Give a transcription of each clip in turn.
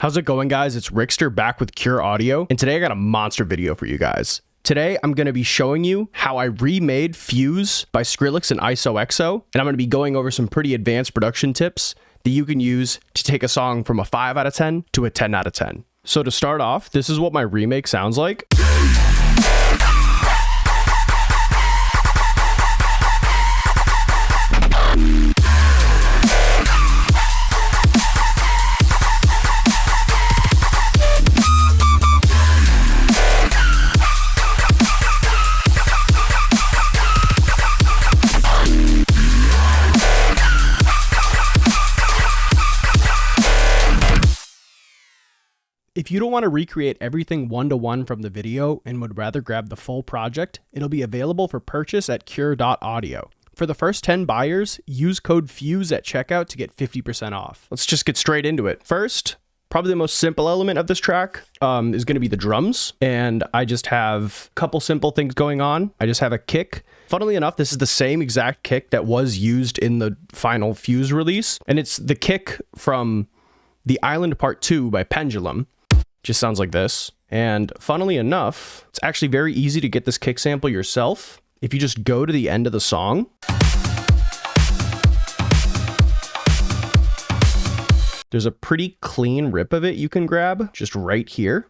How's it going, guys? It's Rickster back with Cure Audio, and today I got a monster video for you guys. Today, I'm going to be showing you how I remade Fuze by Skrillex and ISOxo, and I'm going to be going over some pretty advanced production tips that you can use to take a song from a 5 out of 10 to a 10 out of 10. So to start off, this is what my remake sounds like. If you don't want to recreate everything one-to-one from the video and would rather grab the full project, it'll be available for purchase at cure.audio. For the first 10 buyers, use code FUZE at checkout to get 50% off. Let's just get straight into it. First, probably the most simple element of this track is going to be the drums, and I just have a couple simple things going on. I just have a kick. Funnily enough, this is the same exact kick that was used in the final Fuze release, and it's the kick from The Island Part 2 by Pendulum. Just sounds like this. And funnily enough, it's actually very easy to get this kick sample yourself. If you just go to the end of the song, there's a pretty clean rip of it you can grab just right here.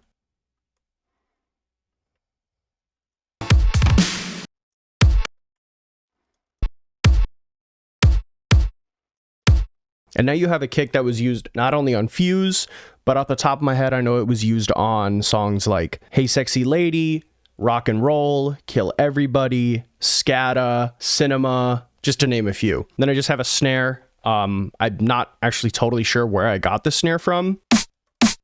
And now you have a kick that was used not only on Fuze, but off the top of my head, I know it was used on songs like Hey Sexy Lady, Rock and Roll, Kill Everybody, Scatta, Cinema, just to name a few. Then I just have a snare. I'm not actually totally sure where I got the snare from,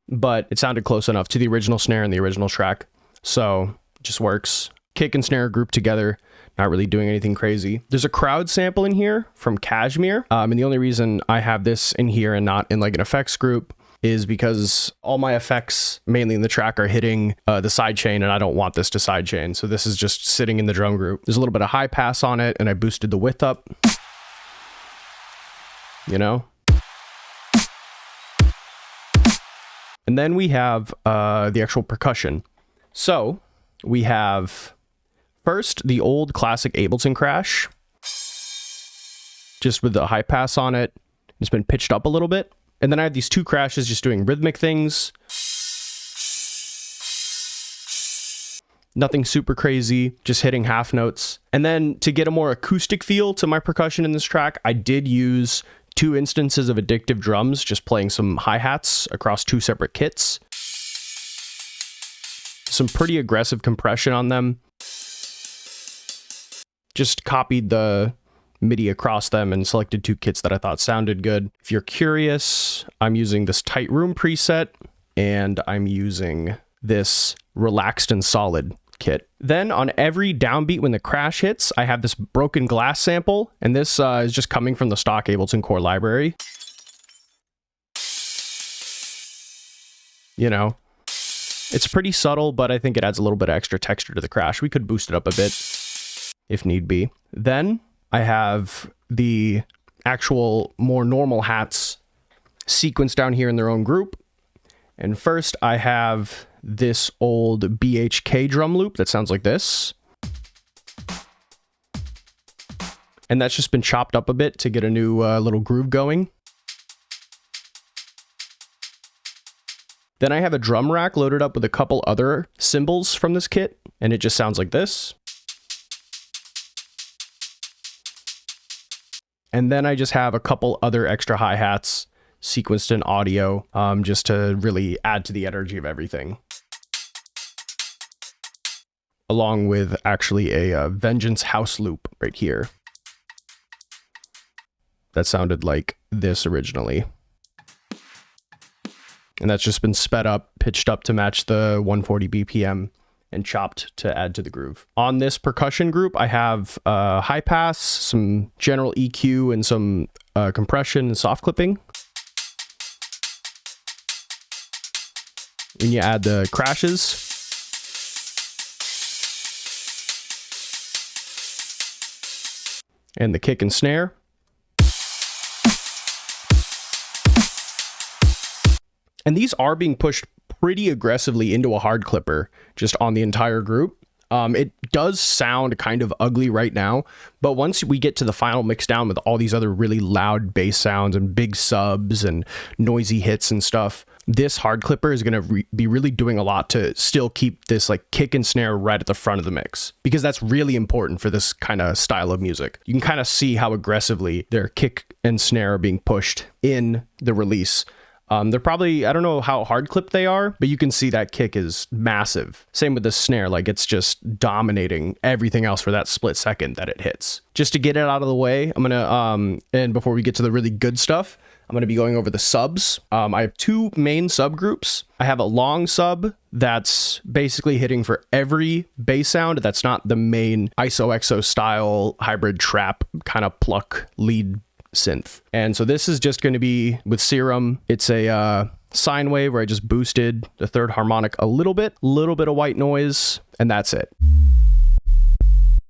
but it sounded close enough to the original snare in the original track. So it just works. Kick and snare grouped together. Not really doing anything crazy. There's a crowd sample in here from Cashmere. And the only reason I have this in here and not in like an effects group is because all my effects, mainly in the track, are hitting the sidechain, and I don't want this to sidechain. So this is just sitting in the drum group. There's a little bit of high pass on it, and I boosted the width up. You know? And then we have the actual percussion. So we have first, the old classic Ableton crash, just with the high pass on it. It's been pitched up a little bit. And then I have these two crashes just doing rhythmic things. Nothing super crazy, just hitting half notes. And then to get a more acoustic feel to my percussion in this track, I did use 2 instances of addictive drums, just playing some hi-hats across 2 separate kits. Some pretty aggressive compression on them. Just copied the MIDI across them and selected 2 kits that I thought sounded good. If you're curious, I'm using this Tight Room preset, and I'm using this Relaxed and Solid kit. Then on every downbeat when the crash hits, I have this Broken Glass sample, and this is just coming from the stock Ableton Core library. You know, it's pretty subtle, but I think it adds a little bit of extra texture to the crash. We could boost it up a bit if need be. Then I have the actual more normal hats sequenced down here in their own group. And first I have this old BHK drum loop that sounds like this. And that's just been chopped up a bit to get a new little groove going. Then I have a drum rack loaded up with a couple other cymbals from this kit, and it just sounds like this. And then I just have a couple other extra hi-hats sequenced in audio, just to really add to the energy of everything. Along with actually a Vengeance house loop right here. That sounded like this originally. And that's just been sped up, pitched up to match the 140 BPM. And chopped to add to the groove. On this percussion group, I have high pass, some general EQ, and some compression and soft clipping. When you add the crashes, and the kick and snare, And these are being pushed pretty aggressively into a hard clipper just on the entire group. It does sound kind of ugly right now, but once we get to the final mix down with all these other really loud bass sounds and big subs and noisy hits and stuff, this hard clipper is going to be really doing a lot to still keep this like kick and snare right at the front of the mix, because that's really important for this kind of style of music. You can kind of see how aggressively their kick and snare are being pushed in the release. They're probably, I don't know how hard clipped they are, but you can see that kick is massive. Same with the snare, like it's just dominating everything else for that split second that it hits. Just to get it out of the way, I'm gonna, and before we get to the really good stuff, I'm gonna be going over the subs. I have two main subgroups. I have a long sub that's basically hitting for every bass sound that's not the main ISOxo style hybrid trap kind of pluck lead synth. And so this is just going to be with Serum. It's a sine wave where I just boosted the third harmonic a little bit of white noise, and that's it.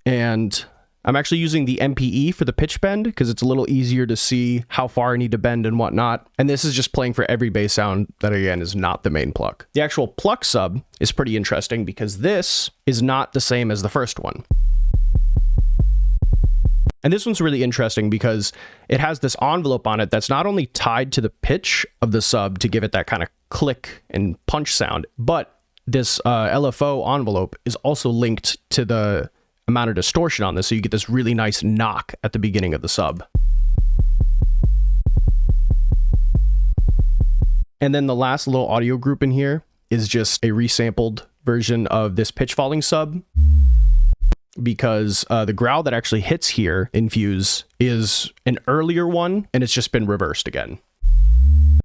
And I'm actually using the MPE for the pitch bend because it's a little easier to see how far I need to bend and whatnot. And this is just playing for every bass sound that, again, is not the main pluck. The actual pluck sub is pretty interesting because this is not the same as the first one. And this one's really interesting because it has this envelope on it that's not only tied to the pitch of the sub to give it that kind of click and punch sound, but this LFO envelope is also linked to the amount of distortion on this, so you get this really nice knock at the beginning of the sub. And then the last little audio group in here is just a resampled version of this pitch falling sub, because the growl that actually hits here in Fuze is an earlier one, and it's just been reversed again.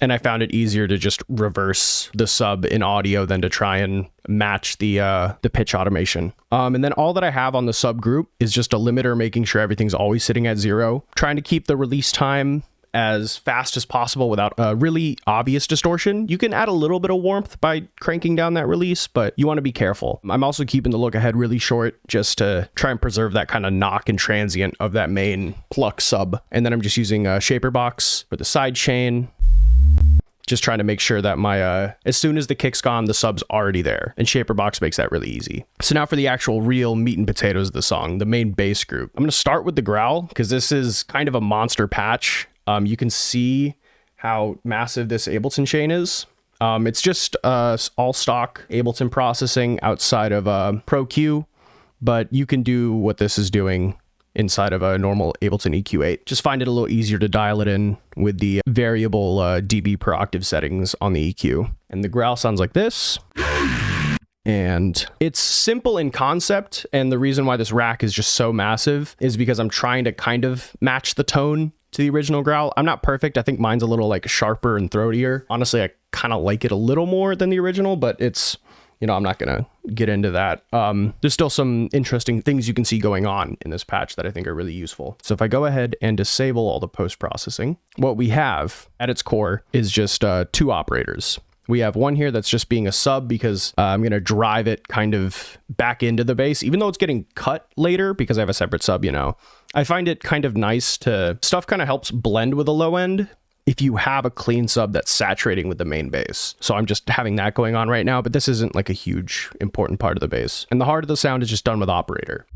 And I found it easier to just reverse the sub in audio than to try and match the pitch automation. And then all that I have on the subgroup is just a limiter, making sure everything's always sitting at 0, trying to keep the release time as fast as possible without a really obvious distortion. You can add a little bit of warmth by cranking down that release, but you want to be careful. I'm also keeping the look ahead really short just to try and preserve that kind of knock and transient of that main pluck sub. And then I'm just using a shaper box for the side chain, just trying to make sure that my as soon as the kick's gone, the sub's already there, and shaper box makes that really easy. So now for the actual real meat and potatoes of the song, the main bass group. I'm going to start with the growl because this is kind of a monster patch. You can see how massive this Ableton chain is. It's just all stock Ableton processing outside of Pro Q, but you can do what this is doing inside of a normal Ableton EQ8. Just find it a little easier to dial it in with the variable dB per octave settings on the EQ. And the growl sounds like this. And it's simple in concept, and the reason why this rack is just so massive is because I'm trying to kind of match the tone to the original growl. I'm not perfect. I think mine's a little like sharper and throatier. Honestly, I kind of like it a little more than the original, but it's, you know, I'm not going to get into that. There's still some interesting things you can see going on in this patch that I think are really useful. So if I go ahead and disable all the post-processing, what we have at its core is just two operators. We have one here that's just being a sub because I'm going to drive it kind of back into the bass, even though it's getting cut later because I have a separate sub, you know. I find it kind of nice to, stuff kind of helps blend with a low end if you have a clean sub that's saturating with the main bass. So I'm just having that going on right now, but this isn't like a huge important part of the bass. And the heart of the sound is just done with operator.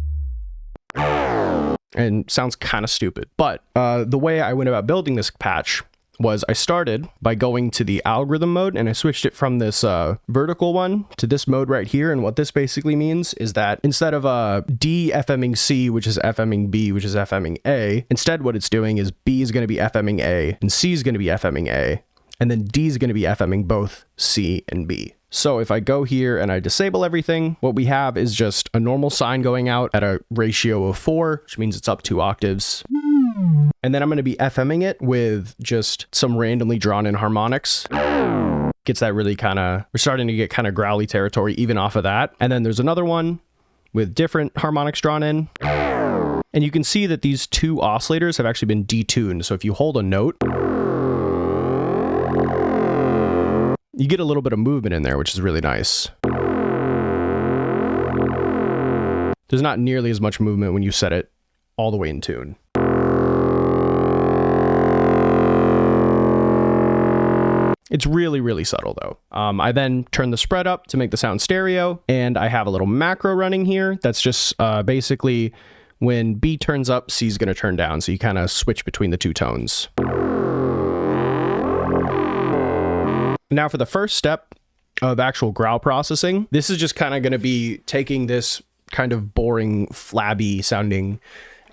And sounds kind of stupid. But the way I went about building this patch was I started by going to the algorithm mode, and I switched it from this vertical one to this mode right here. And what this basically means is that instead of D FMing C, which is FMing B, which is FMing A, instead what it's doing is B is going to be FMing A, and C is going to be FMing A, and then D is going to be FMing both C and B. So if I go here and I disable everything, what we have is just a normal sine going out at a ratio of 4, which means it's up 2 octaves. And then I'm going to be FMing it with just some randomly drawn in harmonics. Gets that really kind of, we're starting to get kind of growly territory even off of that. And then there's another one with different harmonics drawn in. And you can see that these two oscillators have actually been detuned. So if you hold a note, you get a little bit of movement in there, which is really nice. There's not nearly as much movement when you set it all the way in tune. It's really, really subtle though. I then turn the spread up to make the sound stereo, and I have a little macro running here. That's just basically when B turns up, C is going to turn down. So you kind of switch between the two tones. Now for the first step of actual growl processing, this is just kind of going to be taking this kind of boring, flabby sounding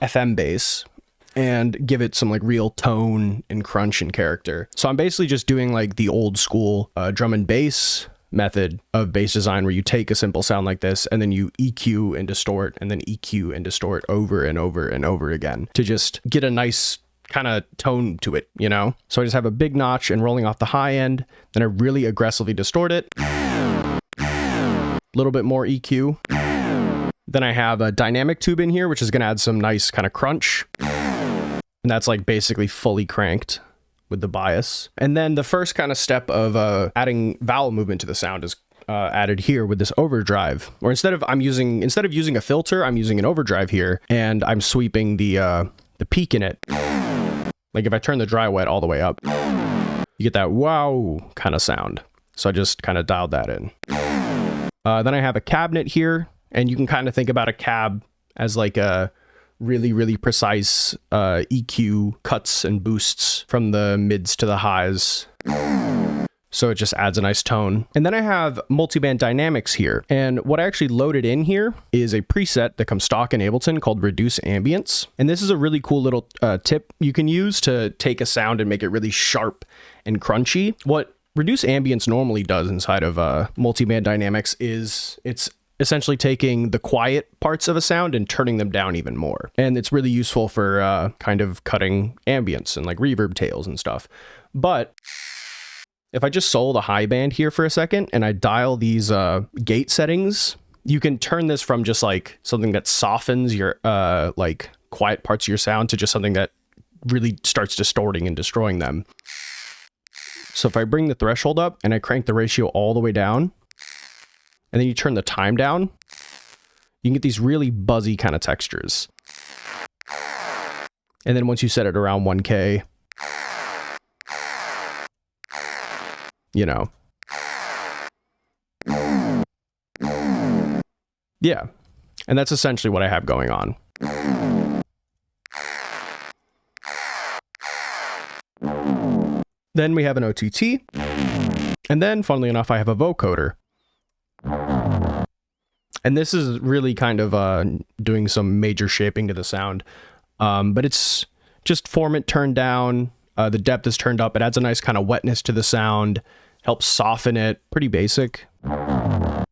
FM bass and give it some like real tone and crunch and character. So I'm basically just doing like the old school drum and bass method of bass design, where you take a simple sound like this and then you EQ and distort and then EQ and distort over and over and over again to just get a nice kind of tone to it, you know? So I just have a big notch and rolling off the high end, then I really aggressively distort it. A little bit more EQ. Then I have a dynamic tube in here, which is going to add some nice kind of crunch. And that's like basically fully cranked with the bias. And then the first kind of step of adding vowel movement to the sound is added here with this overdrive. Or instead of using a filter, I'm using an overdrive here, and I'm sweeping the peak in it. Like if I turn the dry wet all the way up, you get that wow kind of sound. So I just kind of dialed that in. Then I have a cabinet here, and you can kind of think about a cab as like a really, really precise EQ cuts and boosts from the mids to the highs. So it just adds a nice tone. And then I have multiband dynamics here. And what I actually loaded in here is a preset that comes stock in Ableton called Reduce Ambience. And this is a really cool little tip you can use to take a sound and make it really sharp and crunchy. What Reduce Ambience normally does inside of multiband dynamics is it's essentially taking the quiet parts of a sound and turning them down even more. And it's really useful for kind of cutting ambience and like reverb tails and stuff. But if I just solo the high band here for a second and I dial these gate settings, you can turn this from just like something that softens your like quiet parts of your sound to just something that really starts distorting and destroying them. So if I bring the threshold up and I crank the ratio all the way down, and then you turn the time down, you can get these really buzzy kind of textures. And then once you set it around 1K, you know. Yeah. And that's essentially what I have going on. Then we have an OTT. And then, funnily enough, I have a vocoder. And this is really kind of doing some major shaping to the sound. But it's just form it turned down. The depth is turned up. It adds a nice kind of wetness to the sound. Helps soften it. Pretty basic.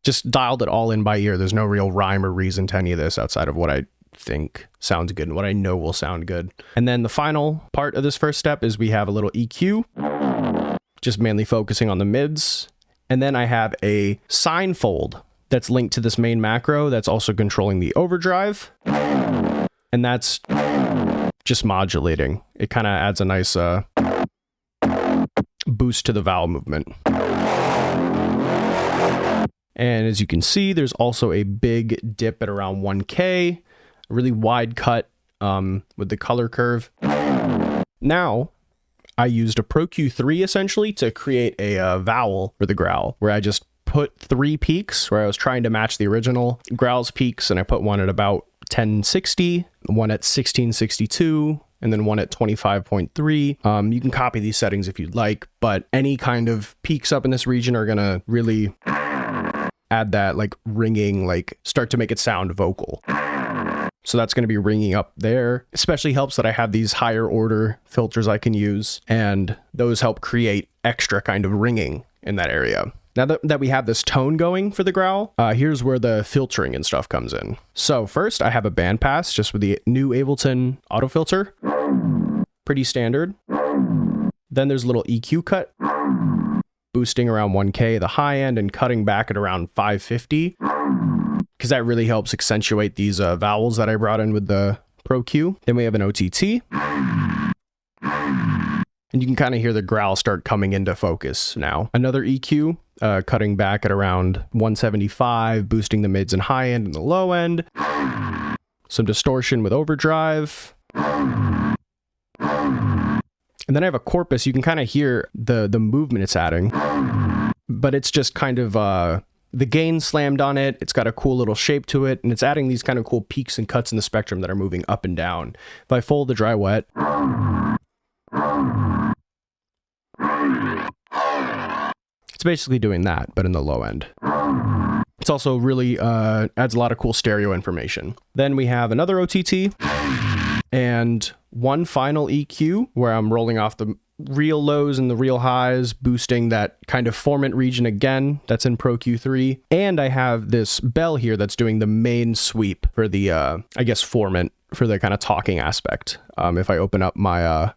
Just dialed it all in by ear. There's no real rhyme or reason to any of this outside of what I think sounds good and what I know will sound good. And then the final part of this first step is we have a little EQ. Just mainly focusing on the mids. And then I have a sine fold that's linked to this main macro that's also controlling the overdrive. And that's just modulating. It kind of adds a nice boost to the vowel movement. And as you can see, there's also a big dip at around 1K, a really wide cut with the color curve. Now, I used a Pro Q3 essentially to create a vowel for the growl, where I just put 3 peaks where I was trying to match the original growl's peaks, and I put one at about 1060, one at 1662, and then one at 25.3. You can copy these settings if you'd like, but any kind of peaks up in this region are gonna really add that like ringing, like start to make it sound vocal. So that's going to be ringing up there. Especially helps that I have these higher order filters I can use, and those help create extra kind of ringing in that area. Now that we have this tone going for the growl, here's where the filtering and stuff comes in. So first I have a bandpass just with the new Ableton autofilter. Pretty standard. Then there's a little EQ cut, boosting around 1K the high end and cutting back at around 550. Because that really helps accentuate these vowels that I brought in with the Pro Q. Then we have an OTT. And you can kind of hear the growl start coming into focus now. Another EQ, cutting back at around 175, boosting the mids and high end and the low end. Some distortion with overdrive. And And then I have a corpus. You can kind of hear the movement it's adding, but it's just kind of the gain slammed on it. It's got a cool little shape to it, and it's adding these kind of cool peaks and cuts in the spectrum that are moving up and down. If I fold the dry wet, it's basically doing that, but in the low end. It's also really adds a lot of cool stereo information. Then we have another OTT and one final EQ where I'm rolling off the real lows and the real highs, boosting that kind of formant region again that's in Pro Q3. And I have this bell here that's doing the main sweep for the, I guess, formant for the kind of talking aspect. If I open up my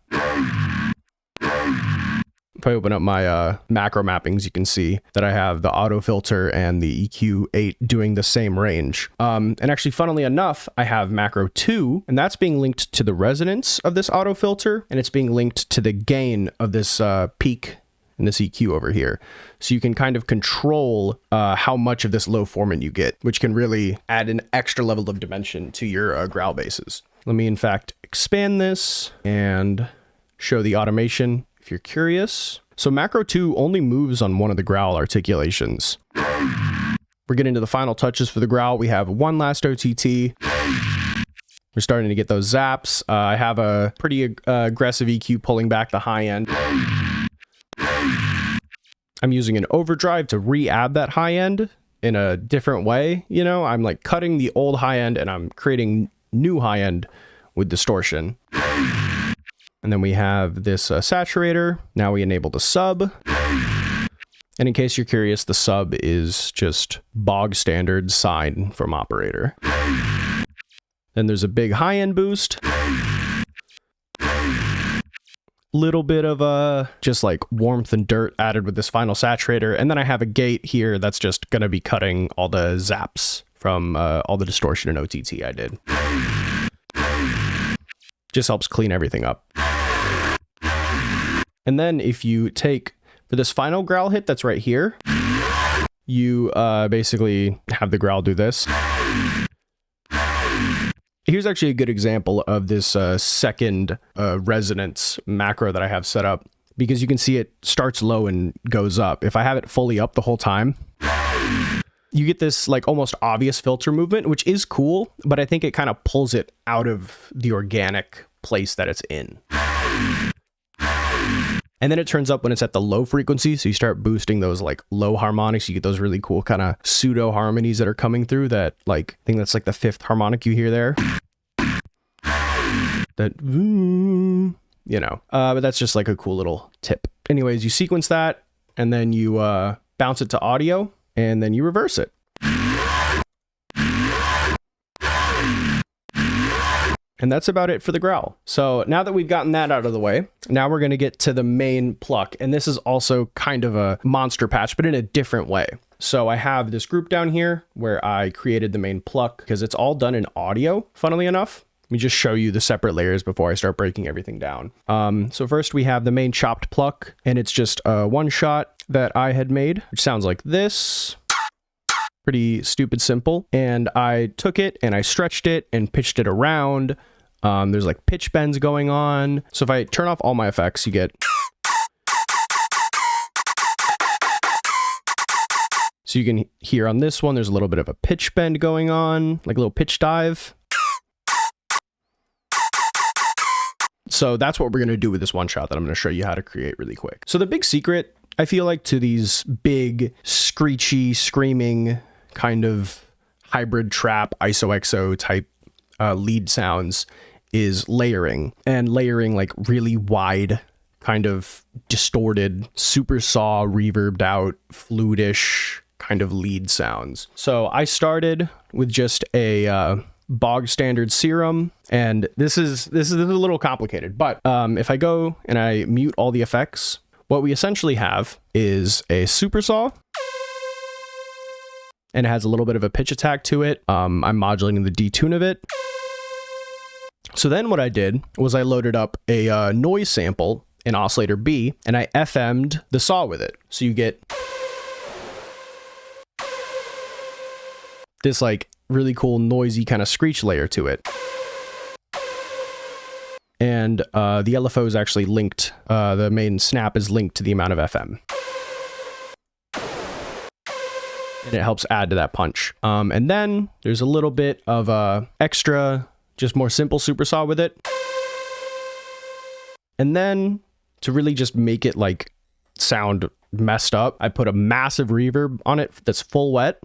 macro mappings, you can see that I have the auto filter and the EQ8 doing the same range. And actually, funnily enough, I have macro 2, and that's being linked to the resonance of this auto filter, and it's being linked to the gain of this peak in this EQ over here. So you can kind of control how much of this low formant you get, which can really add an extra level of dimension to your growl basses. Let me, in fact, expand this and show the automation if you're curious. So macro 2 only moves on one of the growl articulations. We're getting to the final touches for the growl. We have one last OTT. We're starting to get those zaps. I have a pretty aggressive EQ pulling back the high end. I'm using an overdrive to re-add that high end in a different way. You know, I'm like cutting the old high end and I'm creating new high end with distortion. And then we have this saturator. Now we enable the sub. And in case you're curious, the sub is just bog standard sine from operator. Then there's a big high end boost. Little bit of just like warmth and dirt added with this final saturator. And then I have a gate here that's just going to be cutting all the zaps from all the distortion and OTT I did. Just helps clean everything up. And then if you take, for this final growl hit that's right here, you basically have the growl do this. Here's actually a good example of this second resonance macro that I have set up, because you can see it starts low and goes up. If I have it fully up the whole time, you get this like almost obvious filter movement, which is cool, but I think it kind of pulls it out of the organic place that it's in. And then it turns up when it's at the low frequency. So you start boosting those like low harmonics. You get those really cool kind of pseudo harmonies that are coming through that, like, I think that's like the 5th harmonic you hear there. That, you know, but that's just like a cool little tip. Anyways, you sequence that and then you bounce it to audio and then you reverse it. And that's about it for the growl. So now that we've gotten that out of the way, now we're going to get to the main pluck. And this is also kind of a monster patch, but in a different way. So I have this group down here where I created the main pluck because it's all done in audio, funnily enough. Let me just show you the separate layers before I start breaking everything down. So first we have the main chopped pluck, and it's just a one shot that I had made, which sounds like this. Pretty stupid simple. And I took it and I stretched it and pitched it around. There's like pitch bends going on. So if I turn off all my effects, you get. So you can hear on this one, there's a little bit of a pitch bend going on, like a little pitch dive. So that's what we're going to do with this one shot that I'm going to show you how to create really quick. So the big secret, I feel like, to these big, screechy, screaming kind of hybrid trap, ISOxo type lead sounds is layering, and layering like really wide, kind of distorted, super saw, reverbed out, flutish kind of lead sounds. So I started with just a bog standard serum, and this is a little complicated, but if I go and I mute all the effects, what we essentially have is a super saw, and it has a little bit of a pitch attack to it. I'm modulating the detune of it. So then what I did was I loaded up a noise sample in oscillator B, and I FM'd the saw with it. So you get this like really cool noisy kind of screech layer to it. And the LFO is actually linked, the main snap is linked to the amount of FM. And it helps add to that punch. And then there's a little bit of extra, just more simple super saw with it. And then to really just make it like sound messed up, I put a massive reverb on it that's full wet.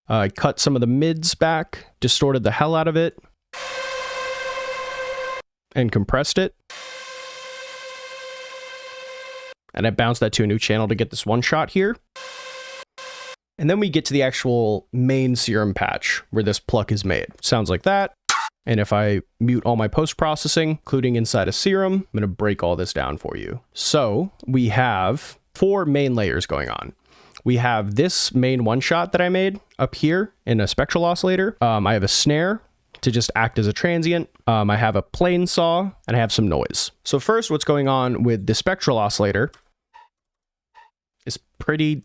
I cut some of the mids back, distorted the hell out of it, and compressed it. And I bounced that to a new channel to get this one shot here. And then we get to the actual main serum patch where this pluck is made. Sounds like that. And if I mute all my post-processing, including inside a serum, I'm going to break all this down for you. So we have 4 main layers going on. We have this main one shot that I made up here in a spectral oscillator. I have a snare to just act as a transient. I have a plane saw, and I have some noise. So first, what's going on with the spectral oscillator is pretty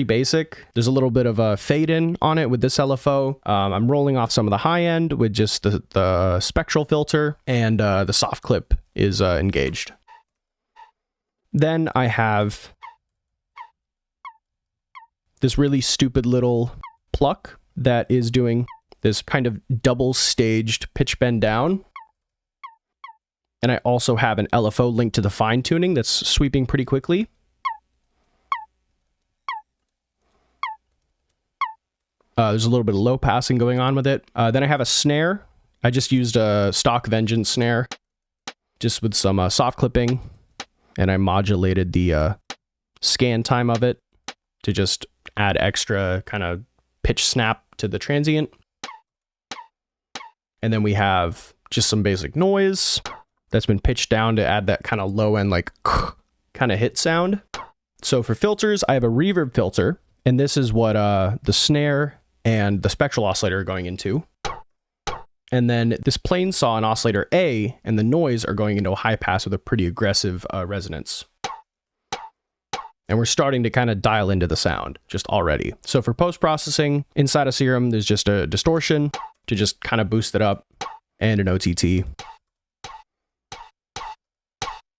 basic. There's a little bit of a fade in on it with this LFO. I'm rolling off some of the high end with just the spectral filter, and the soft clip is engaged. Then I have this really stupid little pluck that is doing this kind of double staged pitch bend down. And I also have an LFO linked to the fine tuning that's sweeping pretty quickly. There's a little bit of low passing going on with it. Then I have a snare. I just used a stock Vengeance snare just with some soft clipping, and I modulated the scan time of it to just add extra kind of pitch snap to the transient. And then we have just some basic noise that's been pitched down to add that kind of low end, like kind of hit sound. So for filters, I have a reverb filter, and this is what the snare and the spectral oscillator are going into. And then this plane saw and oscillator A and the noise are going into a high pass with a pretty aggressive resonance. And we're starting to kind of dial into the sound just already. So for post-processing, inside a serum, there's just a distortion to just kind of boost it up, and an OTT.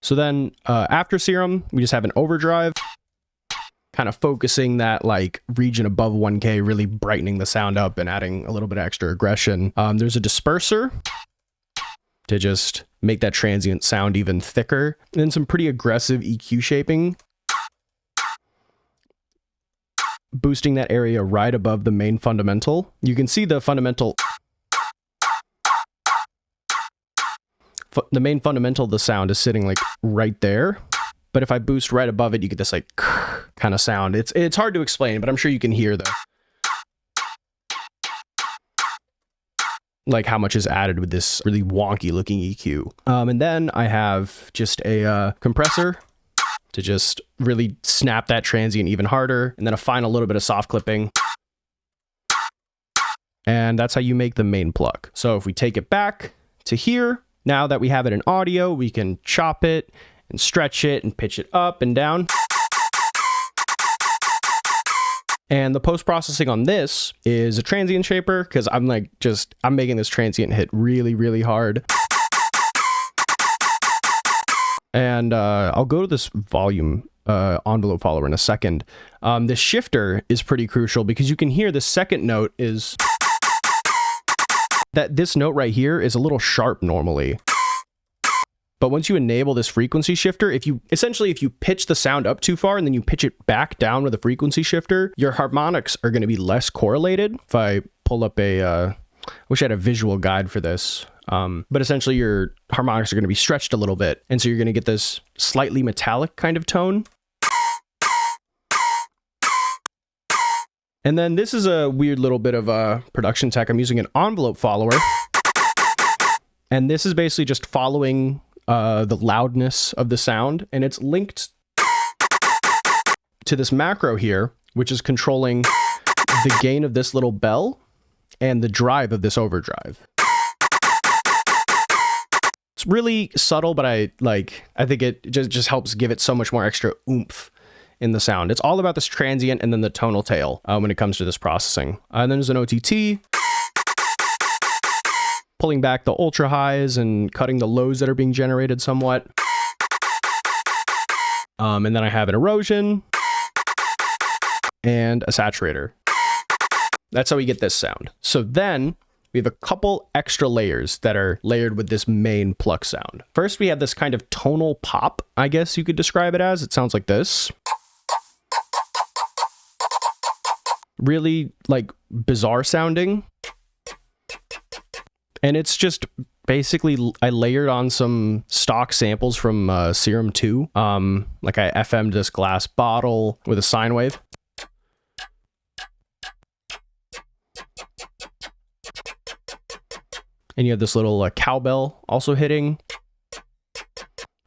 So then after serum, we just have an overdrive, kind of focusing that like region above 1K, really brightening the sound up and adding a little bit of extra aggression. There's a disperser to just make that transient sound even thicker, and then some pretty aggressive EQ shaping, boosting that area right above the main fundamental. You can see the fundamental, the main fundamental of the sound is sitting like right there. But if I boost right above it, you get this like kind of sound. It's hard to explain, but I'm sure you can hear the like how much is added with this really wonky looking EQ. And then I have just a compressor to just really snap that transient even harder, and then a final little bit of soft clipping. And that's how you make the main pluck. So if we take it back to here, now that we have it in audio, we can chop it and stretch it and pitch it up and down. And the post-processing on this is a transient shaper, because I'm making this transient hit really, really hard. And I'll go to this volume envelope follower in a second. The shifter is pretty crucial, because you can hear the second note is that this note right here is a little sharp normally. But once you enable this frequency shifter, if you pitch the sound up too far and then you pitch it back down with a frequency shifter, your harmonics are going to be less correlated. If I pull up I wish I had a visual guide for this. But essentially your harmonics are going to be stretched a little bit. And so you're going to get this slightly metallic kind of tone. And then this is a weird little bit of a production tech. I'm using an envelope follower. And this is basically just following the loudness of the sound. And it's linked to this macro here, which is controlling the gain of this little bell and the drive of this overdrive. It's really subtle, but I think it just helps give it so much more extra oomph in the sound. It's all about this transient and then the tonal tail when it comes to this processing. And then there's an OTT. pulling back the ultra highs and cutting the lows that are being generated somewhat. And then I have an erosion and a saturator. That's how we get this sound. So then we have a couple extra layers that are layered with this main pluck sound. First, we have this kind of tonal pop, I guess you could describe it as. It sounds like this. Really like bizarre sounding. And it's just basically, I layered on some stock samples from Serum 2. Like I FM'd this glass bottle with a sine wave. And you have this little cowbell also hitting.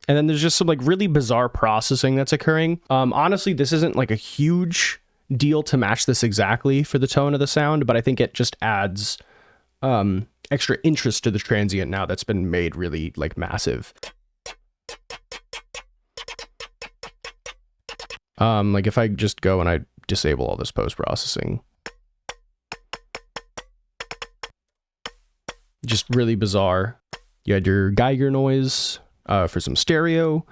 And then there's just some like really bizarre processing that's occurring. Honestly, this isn't like a huge deal to match this exactly for the tone of the sound, but I think it just adds extra interest to the transient now that's been made really like massive. Like if I just go and I disable all this post-processing. Just really bizarre. You had your Geiger noise for some stereo.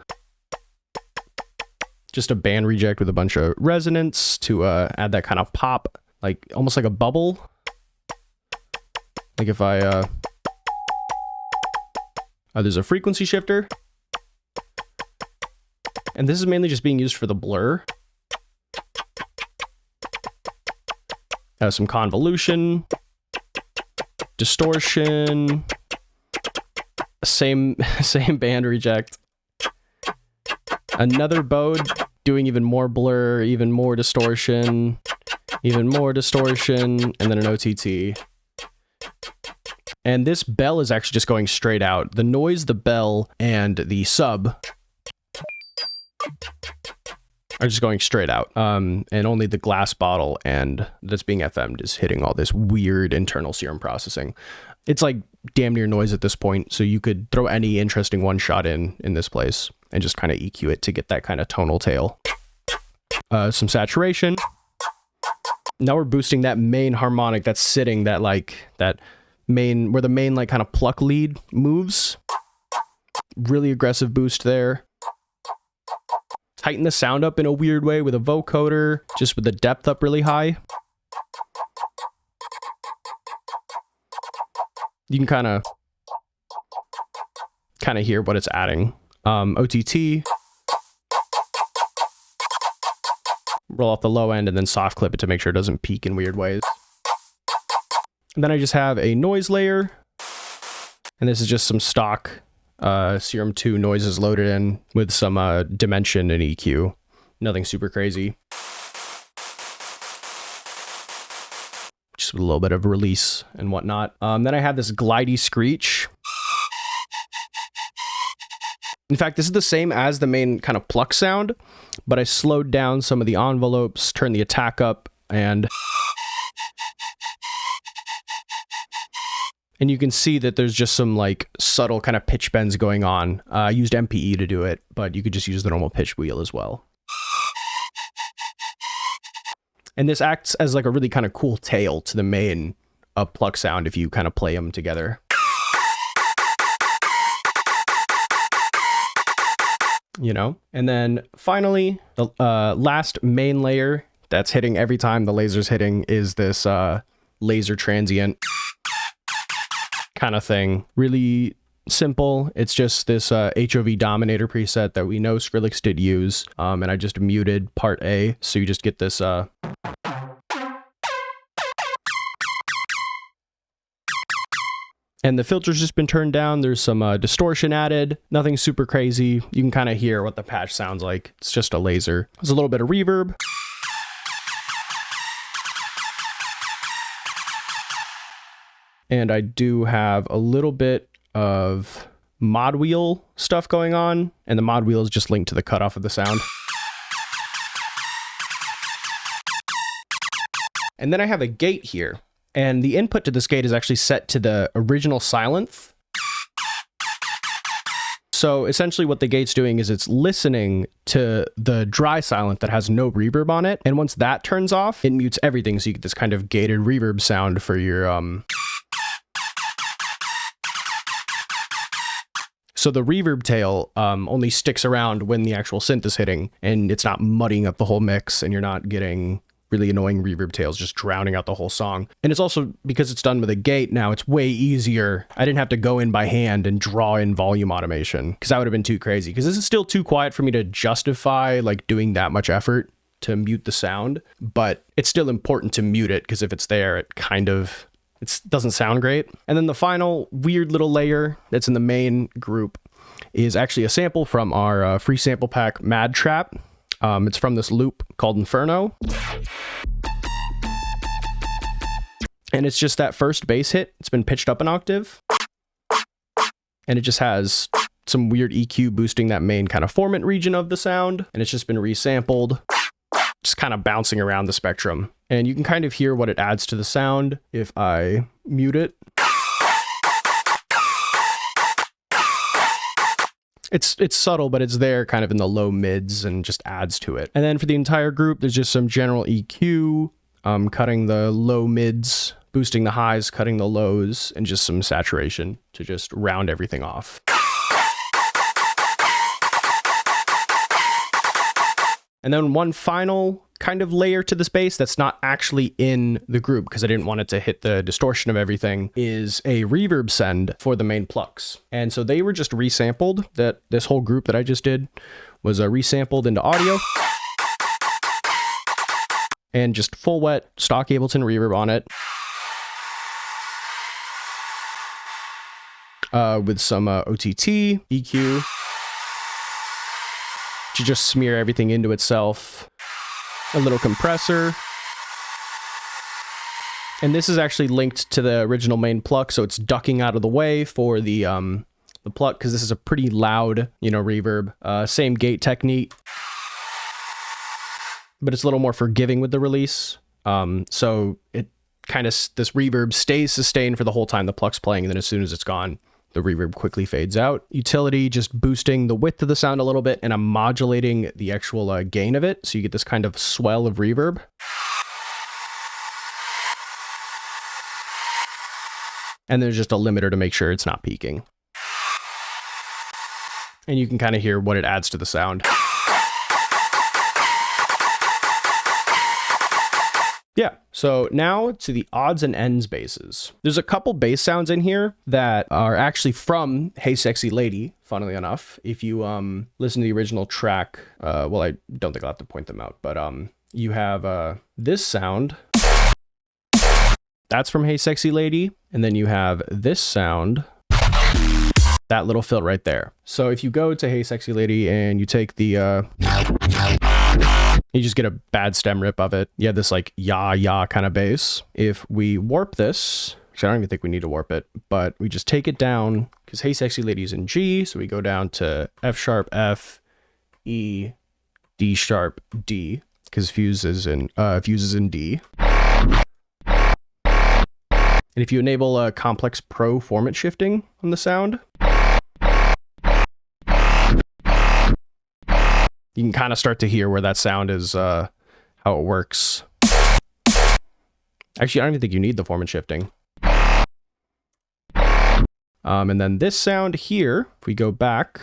Just a band reject with a bunch of resonance to add that kind of pop, like almost like a bubble. Like if I, there's a frequency shifter. And this is mainly just being used for the blur. Some convolution. Distortion, same band reject, another bode doing even more blur, even more distortion, and then an OTT. And this bell is actually just going straight out. The noise, the bell, and the sub are just going straight out. And only the glass bottle and that's being FM'd is hitting all this weird internal serum processing. It's like damn near noise at this point, so you could throw any interesting one shot in this place and just kind of EQ it to get that kind of tonal tail. Some saturation. Now we're boosting that main harmonic that's sitting that main, where the main like kind of pluck lead moves. Really aggressive boost there. Tighten the sound up in a weird way with a vocoder, just with the depth up really high. You can kind of hear what it's adding. OTT. Roll off the low end and then soft clip it to make sure it doesn't peak in weird ways. And then I just have a noise layer. And this is just some stock Serum 2 noises loaded in with some dimension and EQ. Nothing super crazy. Just with a little bit of release and whatnot. Then I have this glidey screech. In fact, this is the same as the main kind of pluck sound, but I slowed down some of the envelopes, turned the attack up, and you can see that there's just some like subtle kind of pitch bends going on. I used MPE to do it, but you could just use the normal pitch wheel as well. And this acts as like a really kind of cool tail to the main pluck sound if you kind of play them together. You know? And then finally, the last main layer that's hitting every time the laser's hitting is this laser transient kind of thing. Really simple. It's just this HOV Dominator preset that we know Skrillex did use. And I just muted part A, so you just get this and the filter's just been turned down. There's some distortion added. Nothing super crazy. You can kind of hear what the patch sounds like. It's just a laser. There's a little bit of reverb. And I do have a little bit of mod wheel stuff going on. And the mod wheel is just linked to the cutoff of the sound. And then I have a gate here. And the input to this gate is actually set to the original Sylenth. So essentially what the gate's doing is it's listening to the dry Sylenth that has no reverb on it. And once that turns off, it mutes everything. So you get this kind of gated reverb sound for your So the reverb tail only sticks around when the actual synth is hitting, and it's not muddying up the whole mix, and you're not getting really annoying reverb tails just drowning out the whole song. And it's also, because it's done with a gate now, it's way easier. I didn't have to go in by hand and draw in volume automation, because that would have been too crazy, because this is still too quiet for me to justify like doing that much effort to mute the sound. But it's still important to mute it, because if it's there, it doesn't sound great. And then the final weird little layer that's in the main group is actually a sample from our free sample pack Mad Trap. It's from this loop called Inferno. And it's just that first bass hit. It's been pitched up an octave. And it just has some weird EQ boosting that main kind of formant region of the sound. And it's just been resampled, just kind of bouncing around the spectrum. And you can kind of hear what it adds to the sound if I mute it. It's subtle, but it's there kind of in the low mids and just adds to it. And then for the entire group, there's just some general EQ, cutting the low mids, boosting the highs, cutting the lows, and just some saturation to just round everything off. And then one final kind of layer to this bass that's not actually in the group, because I didn't want it to hit the distortion of everything, is a reverb send for the main plucks. And so they were just resampled. That this whole group that I just did was resampled into audio. And just full wet stock Ableton reverb on it. With some OTT, EQ. To just smear everything into itself. A little compressor. And this is actually linked to the original main pluck, so it's ducking out of the way for the pluck, because this is a pretty loud, reverb. Same gate technique, but it's a little more forgiving with the release. So it kind of, this reverb stays sustained for the whole time the pluck's playing, and then as soon as it's gone, the reverb quickly fades out. Utility, just boosting the width of the sound a little bit, and I'm modulating the actual gain of it, so you get this kind of swell of reverb. And there's just a limiter to make sure it's not peaking. And you can kind of hear what it adds to the sound. Yeah, so now to the odds and ends basses. There's a couple bass sounds in here that are actually from Hey Sexy Lady, funnily enough. If you listen to the original track, well, I don't think I'll have to point them out, but you have this sound. That's from Hey Sexy Lady. And then you have this sound, that little fill right there. So if you go to Hey Sexy Lady and you take the... you just get a bad stem rip of it. You have this like yah kind of bass. If we warp this, actually I don't even think we need to warp it, but we just take it down, because Hey Sexy Lady is in G, so we go down to F sharp, F, E, D sharp, D, because Fuze is in D. And if you enable complex pro formant shifting on the sound, you can kind of start to hear where that sound is, how it works. Actually, I don't even think you need the formant shifting. And then this sound here, if we go back,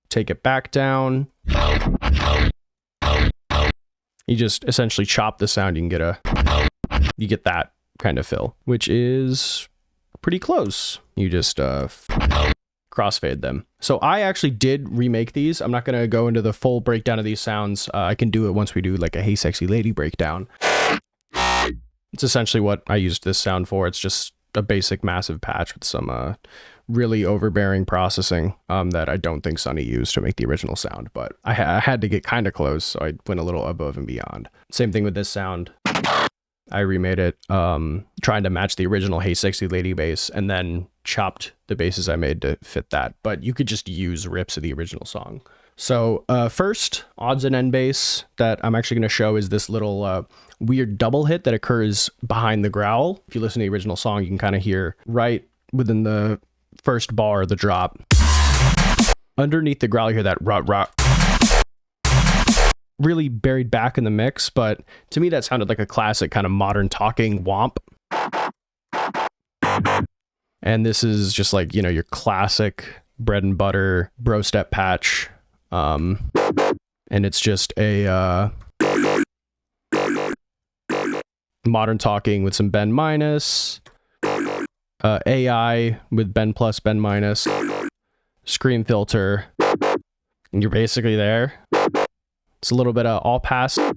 take it back down, you just essentially chop the sound. You get that kind of fill, which is pretty close. You just crossfade them. So I actually did remake these. I'm not going to go into the full breakdown of these sounds. I can do it once we do like a Hey Sexy Lady breakdown. It's essentially what I used this sound for. It's just a basic massive patch with some really overbearing processing that I don't think Sonny used to make the original sound, but I had to get kind of close, so I went a little above and beyond. Same thing with this sound. I remade it, trying to match the original Hey Sexy Lady bass, and then chopped the basses I made to fit that. But you could just use rips of the original song. So first, odds and end bass that I'm actually going to show is this little weird double hit that occurs behind the growl. If you listen to the original song, you can kind of hear right within the first bar of the drop. Underneath the growl, you hear that rot rot. Really buried back in the mix, but to me that sounded like a classic kind of modern talking womp. And this is just like, you know, your classic bread and butter bro step patch. And it's just a modern talking with some bend minus, AI with bend plus, bend minus, scream filter, and you're basically there. It's a little bit of all pass. I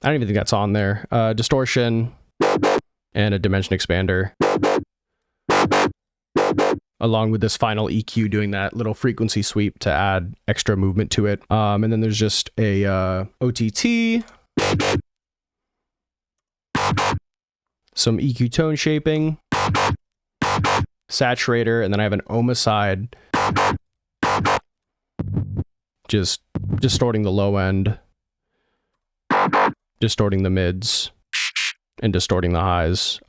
don't even think that's on there. Distortion and a dimension expander, along with this final EQ doing that little frequency sweep to add extra movement to it. And then there's just a OTT, some EQ tone shaping, saturator, and then I have an Omicide, just distorting the low end, distorting the mids, and distorting the highs.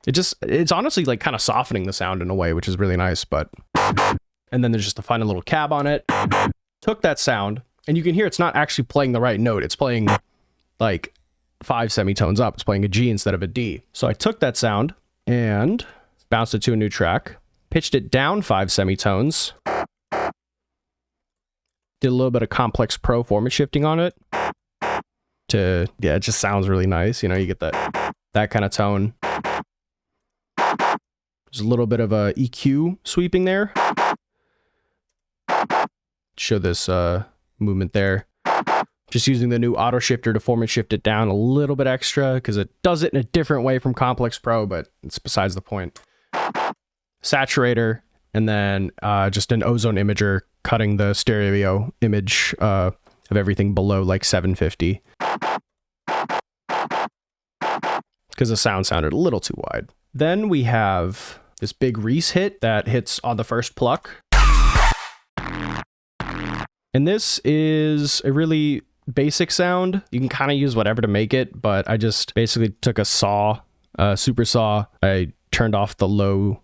It's honestly like kind of softening the sound in a way, which is really nice. But, and then there's just a final little cab on it. Took that sound, and you can hear it's not actually playing the right note. It's playing like 5 semitones up. It's playing a G instead of a D. So I took that sound and bounced it to a new track, pitched it down 5 semitones, did a little bit of complex pro format shifting on it to, yeah, it just sounds really nice. You know, you get that kind of tone. There's a little bit of a EQ sweeping there. Show this movement there. Just using the new auto shifter to format shift it down a little bit extra because it does it in a different way from Complex Pro, but it's besides the point. Saturator, and then just an ozone imager cutting the stereo image of everything below like 750. Because the sound sounded a little too wide. Then we have this big Reese hit that hits on the first pluck. And this is a really basic sound. You can kind of use whatever to make it, but I just basically took a saw, super saw. I turned off the low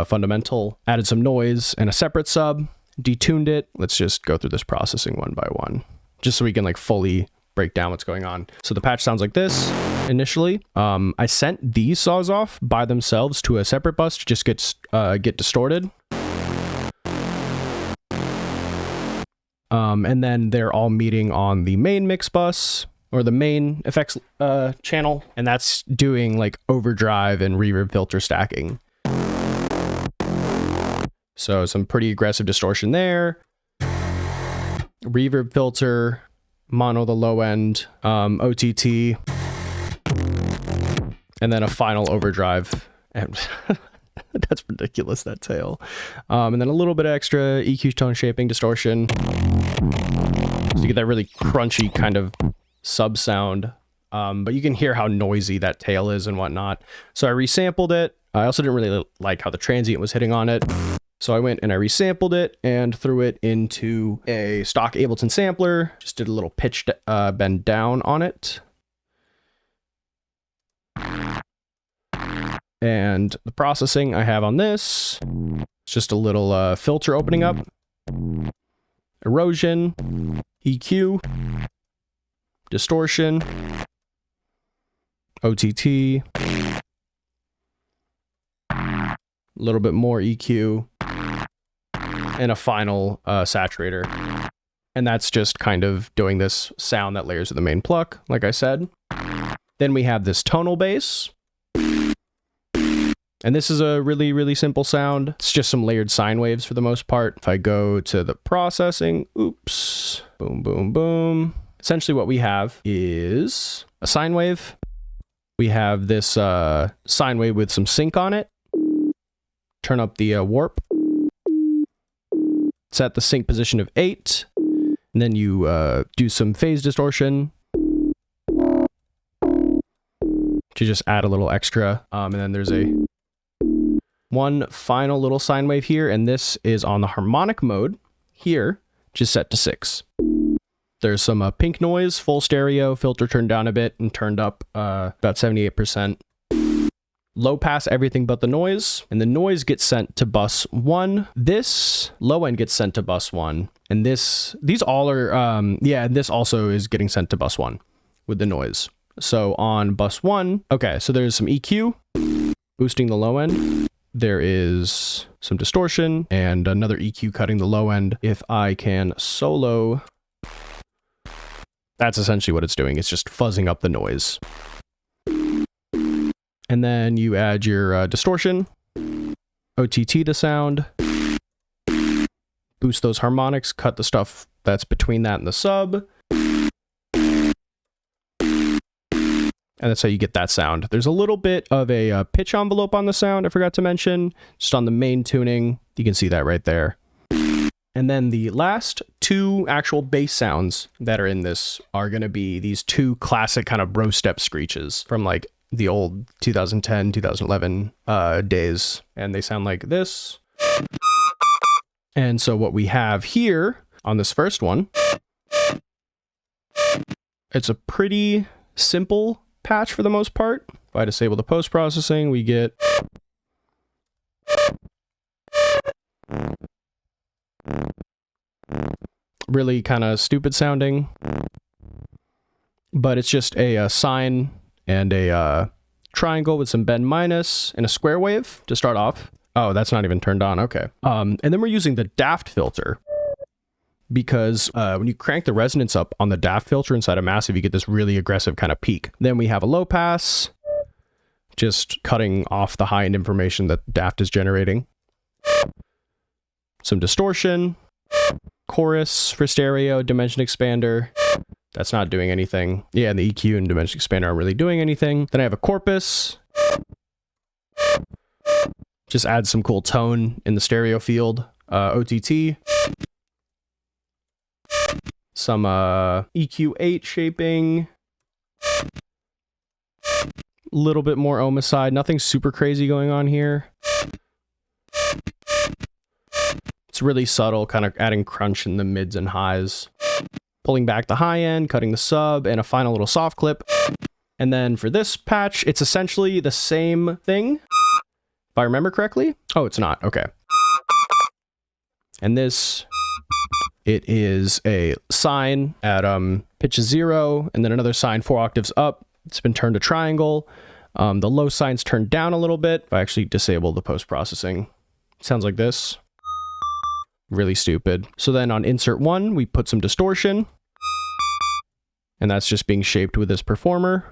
fundamental, added some noise and a separate sub, detuned it. Let's just go through this processing one by one, just so we can like fully break down what's going on. So the patch sounds like this initially. I sent these saws off by themselves to a separate bus to just get distorted. And then they're all meeting on the main mix bus or the main effects channel, and that's doing like overdrive and reverb filter stacking. So some pretty aggressive distortion there. Reverb filter, mono the low end, OTT, and then a final overdrive. And that's ridiculous, that tail. And then a little bit extra EQ tone shaping, distortion. So you get that really crunchy kind of sub sound. But you can hear how noisy that tail is and whatnot. So I resampled it. I also didn't really like how the transient was hitting on it. So I went and I resampled it and threw it into a stock Ableton sampler. Just did a little pitch bend down on it. And the processing I have on this, it's just a little filter opening up, erosion, EQ, distortion, OTT, a little bit more EQ, and a final saturator. And that's just kind of doing this sound that layers with the main pluck, like I said. Then we have this tonal bass. And this is a really, really simple sound. It's just some layered sine waves for the most part. If I go to the processing, oops, boom, boom, boom. Essentially what we have is a sine wave. We have this sine wave with some sync on it. Turn up the warp. Set the sync position of 8. And then you do some phase distortion to just add a little extra. And then there's one final little sine wave here, and this is on the harmonic mode here, just set to 6. There's some pink noise, full stereo, filter turned down a bit and turned up about 78%. Low pass everything but the noise, and the noise gets sent to bus 1. This low end gets sent to bus 1, and these all are, yeah, this also is getting sent to bus 1 with the noise. So on bus 1, okay, so there's some EQ, boosting the low end. There is some distortion and another EQ cutting the low end. If I can solo, that's essentially what it's doing. It's just fuzzing up the noise. And then you add your distortion, OTT the sound, boost those harmonics, cut the stuff that's between that and the sub. And that's how you get that sound. There's a little bit of a pitch envelope on the sound, I forgot to mention, just on the main tuning. You can see that right there. And then the last two actual bass sounds that are in this are going to be these two classic kind of bro step screeches from like the old 2010, 2011 days. And they sound like this. And so what we have here on this first one, it's a pretty simple patch for the most part. If I disable the post-processing, we get really kind of stupid sounding, but it's just a sine and a triangle with some bend minus and a square wave to start off. Oh, that's not even turned on. Okay. And then we're using the Daft filter because when you crank the resonance up on the Daft filter inside a massive, you get this really aggressive kind of peak. Then we have a low pass, just cutting off the high end information that Daft is generating. Some distortion, chorus for stereo, dimension expander. That's not doing anything. Yeah, and the EQ and dimension expander aren't really doing anything. Then I have a corpus. Just add some cool tone in the stereo field. OTT. Some EQ8 shaping. A little bit more homicide. Nothing super crazy going on here. It's really subtle, kind of adding crunch in the mids and highs. Pulling back the high end, cutting the sub, and a final little soft clip. And then for this patch, it's essentially the same thing, if I remember correctly. Oh, it's not. Okay. And this, it is a sine at pitch of 0, and then another sine 4 octaves up. It's been turned to triangle. The low sine's turned down a little bit. If I actually disable the post-processing, it sounds like this. Really stupid. So then on insert 1, we put some distortion. And that's just being shaped with this performer.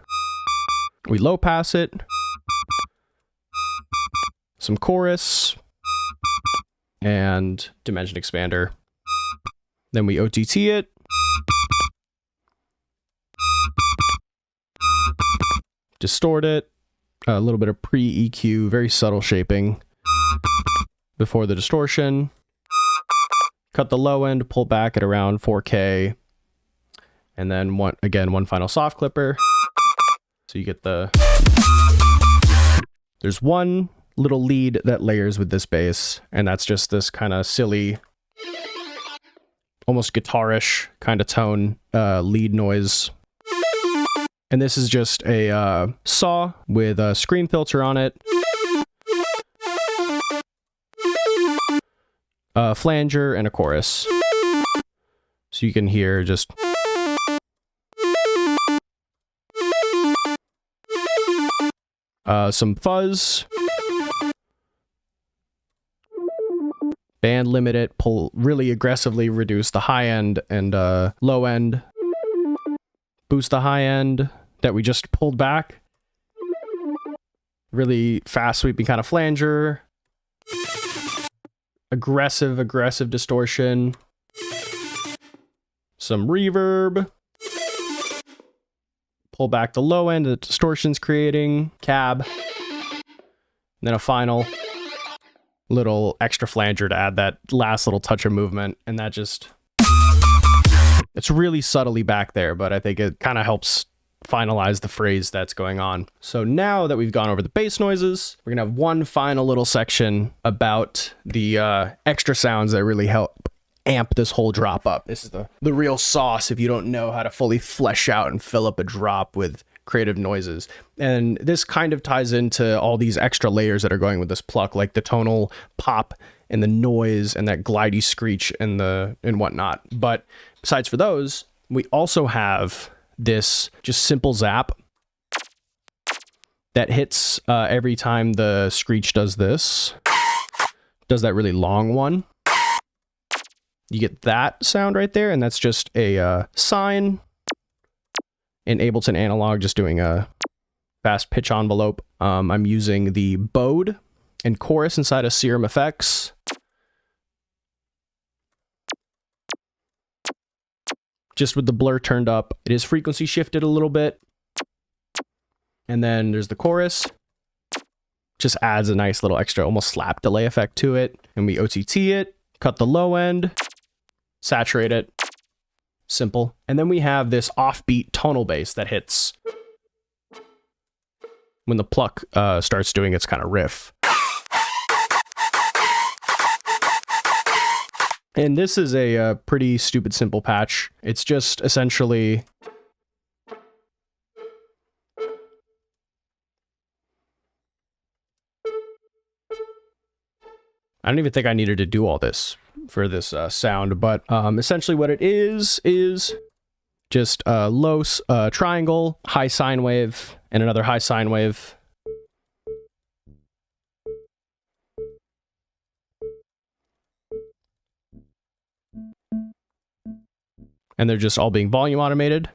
We low pass it. Some chorus. And dimension expander. Then we OTT it. Distort it. A little bit of pre-EQ, very subtle shaping before the distortion. Cut the low end, pull back at around 4K. And then one final soft clipper. So you get the... There's one little lead that layers with this bass, and that's just this kind of silly, almost guitarish kind of tone lead noise. And this is just a saw with a screen filter on it. A flanger and a chorus. So you can hear just... some fuzz. Band limit it, pull really aggressively reduce the high end and low end. Boost the high end that we just pulled back. Really fast sweeping kind of flanger. Aggressive distortion. Some reverb. Pull back the low end, the distortion's creating. Cab. And then a final little extra flanger to add that last little touch of movement. And that just... It's really subtly back there, but I think it kind of helps finalize the phrase that's going on. So now that we've gone over the bass noises, we're gonna have one final little section about the extra sounds that really help amp this whole drop up. This is the real sauce if you don't know how to fully flesh out and fill up a drop with creative noises. And this kind of ties into all these extra layers that are going with this pluck, like the tonal pop and the noise and that glidey screech and whatnot. But besides for those, we also have this just simple zap that hits every time the screech does this. Does that really long one. You get that sound right there, and that's just a sine in Ableton Analog, just doing a fast pitch envelope. I'm using the bode and chorus inside of Serum Effects. Just with the blur turned up. It is frequency shifted a little bit. And then there's the chorus. Just adds a nice little extra, almost slap delay effect to it. And we OTT it, cut the low end, saturate it. Simple. And then we have this offbeat tonal bass that hits when the pluck starts doing its kind of riff. And this is a pretty stupid simple patch. It's just essentially I don't even think I needed to do all this for this sound, but essentially what it is just a low triangle, high sine wave, and another high sine wave. And they're just all being volume automated.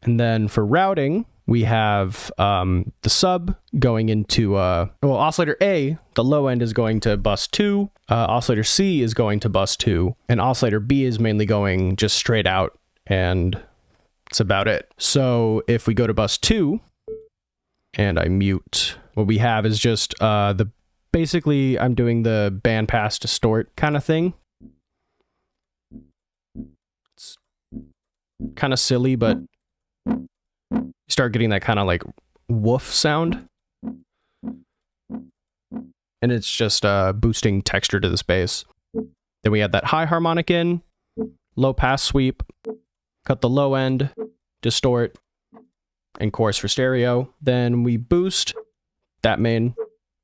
And then for routing, we have the sub going into, well, oscillator A, the low end is going to bus 2, oscillator C is going to bus 2, and oscillator B is mainly going just straight out, and that's about it. So if we go to bus 2, and I mute, what we have is just basically I'm doing the bandpass distort kind of thing. It's kind of silly, but you start getting that kind of like woof sound. And it's just boosting texture to the space. Then we add that high harmonic in, low pass sweep, cut the low end, distort, and chorus for stereo. Then we boost that main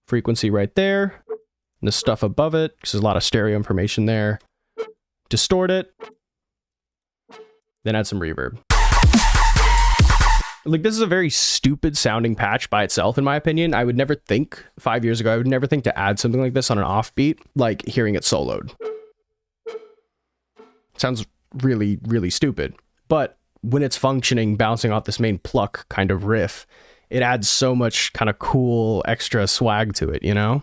frequency right there, and the stuff above it, because there's a lot of stereo information there. Distort it, then add some reverb. Like, this is a very stupid sounding patch by itself, in my opinion. I would never think, 5 years ago, I would never think to add something like this on an offbeat, like hearing it soloed. Sounds really, really stupid. But when it's functioning, bouncing off this main pluck kind of riff, it adds so much kind of cool extra swag to it, you know?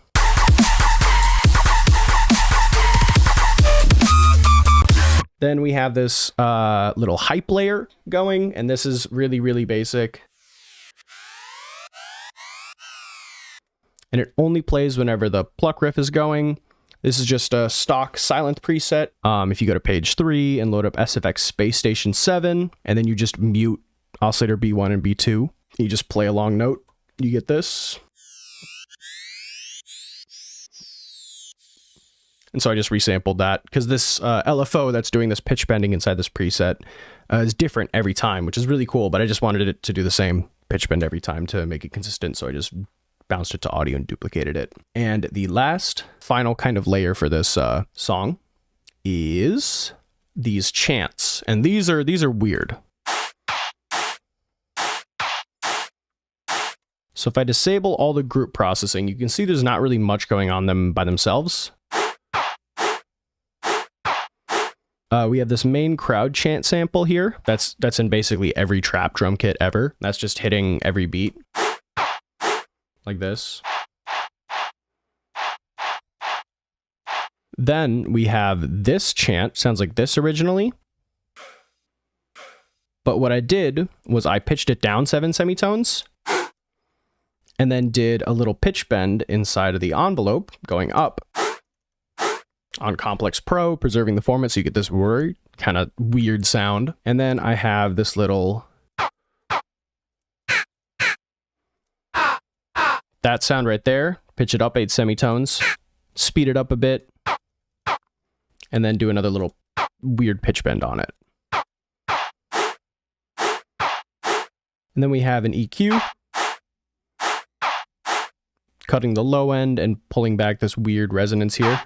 Then we have this little hype layer going, and this is really, really basic. And it only plays whenever the pluck riff is going. This is just a stock silent preset. If you go to page 3 and load up SFX Space Station 7, and then you just mute oscillator B1 and B2, you just play a long note, you get this. And so I just resampled that, because this LFO that's doing this pitch bending inside this preset is different every time, which is really cool, but I just wanted it to do the same pitch bend every time to make it consistent, so I just bounced it to audio and duplicated it. And the last, final kind of layer for this song is these chants, and these are weird. So if I disable all the group processing, you can see there's not really much going on them by themselves. We have this main crowd chant sample here. That's in basically every trap drum kit ever. That's just hitting every beat. Like this. Then we have this chant. Sounds like this originally. But what I did was I pitched it down 7 semitones. And then did a little pitch bend inside of the envelope going up. On Complex Pro, preserving the format so you get this kind of weird sound. And then I have this little... that sound right there. Pitch it up 8 semitones. Speed it up a bit. And then do another little weird pitch bend on it. And then we have an EQ. Cutting the low end and pulling back this weird resonance here.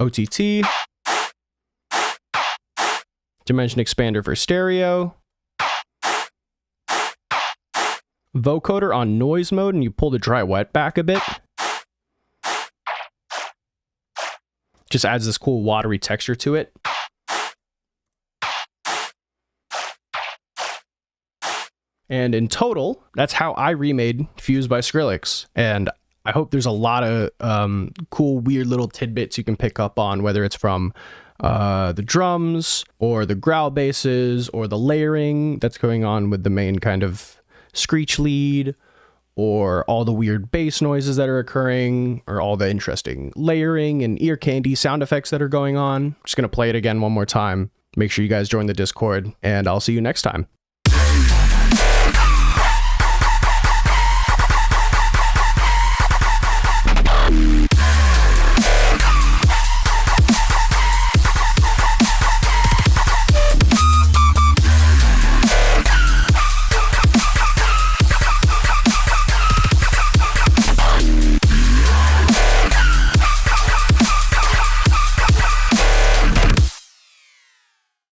OTT, dimension expander for stereo, vocoder on noise mode, and you pull the dry wet back a bit. Just adds this cool watery texture to it. And in total, that's how I remade Fuze by Skrillex. And I hope there's a lot of cool, weird little tidbits you can pick up on, whether it's from the drums or the growl basses or the layering that's going on with the main kind of screech lead, or all the weird bass noises that are occurring, or all the interesting layering and ear candy sound effects that are going on. I'm just going to play it again one more time. Make sure you guys join the Discord, and I'll see you next time.